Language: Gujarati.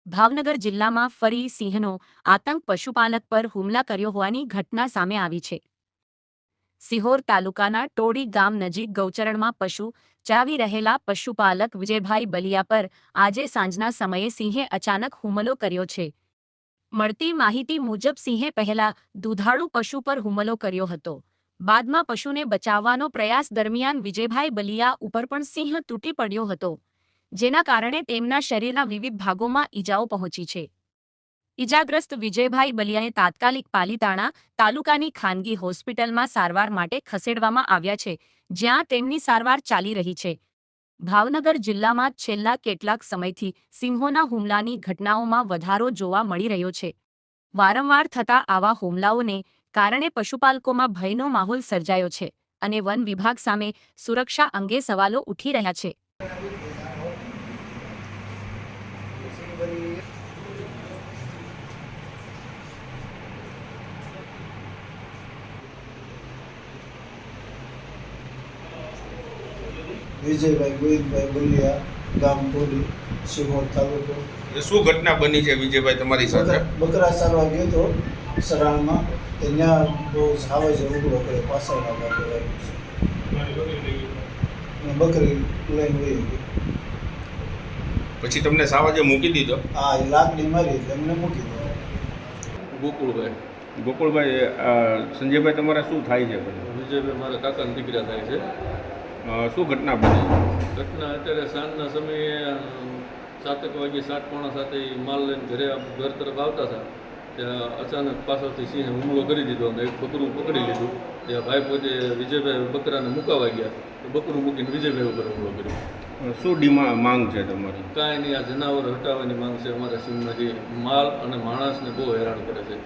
ભાવનગર જિલ્લામાં ફરી સિંહનો આતંક પશુપાલક પર હુમલા કર્યો હોવાની ઘટના સામે આવી છે. સિહોર તાલુકાના ટોડી ગામ નજીક ગૌચરણમાં પશુ ચાવી રહેલા પશુપાલક વિજયભાઈ બલિયા પર આજે સાંજના સમયે સિંહે અચાનક હુમલો કર્યો છે. મળતી માહિતી મુજબ સિંહે પહેલા દુધાળુ પશુ પર હુમલો કર્યો હતો. બાદમાં પશુને બચાવવાનો પ્રયાસ દરમિયાન વિજયભાઈ બલિયા ઉપર પણ સિંહ તૂટી પડ્યો હતો, જેના કારણે તેમના શરીરના વિવિધ ભાગોમાં ઈજાઓ પહોંચી છે. ઈજાગ્રસ્ત વિજયભાઈ બલિયાને તાત્કાલિક પાલીતાણા તાલુકાની ખાનગી હોસ્પિટલમાં સારવાર માટે ખસેડવામાં આવ્યા છે, જ્યાં તેમની સારવાર ચાલી રહી છે. ભાવનગર જિલ્લામાં છેલ્લા કેટલાક સમયથી સિંહોના હુમલાની ઘટનાઓમાં વધારો જોવા મળી રહ્યો છે. વારંવાર થતા આવા હુમલાઓને કારણે પશુપાલકોમાં ભયનો માહોલ સર્જાયો છે અને વન વિભાગ સામે સુરક્ષા અંગે સવાલો ઉઠી રહ્યા છે. વિજયભાઈ ગોવિંદભાઈ બલિયા, ગામ ટોડી, સિહોર તાલુકો. શું ઘટના બની છે વિજયભાઈ તમારી સાથે? બકરા સારવા ગયો હતો સરાણમાં, ત્યાં બહુ સાવે છે ઉઘડો કરે પાછળના ભાગે બકરી લઈને વહી ગઈ. પછી તમને સાવાજે મૂકી દીધો? હા, એ લાકડી મારી એટલે એમને મૂકી દીધો. ગોકુળભાઈ, સંજયભાઈ તમારા શું થાય છે? વિજયભાઈ મારા કાકાના દીકરા થાય છે. શું ઘટના બની? ઘટના અત્યારે સાંજના સમયે 7 વાગે 7:45 માલ લઈને ઘર તરફ આવતા હતા, ત્યાં અચાનક પાછળથી સિંહે હુમલો કરી દીધો અને એક બકરું પકડી લીધું. ત્યાં ભાઈ પોતે વિજયભાઈ બકરાને મુકાવા ગયા તો બકરું મૂકીને વિજયભાઈ ઉપર હુમલો કર્યો. શું માંગ છે તમારી? કાંઈ નહીં, આ જનાવર હટાવવાની માંગ છે અમારા સિંહમાંથી. માલ અને માણસને બહુ હેરાન કરે છે.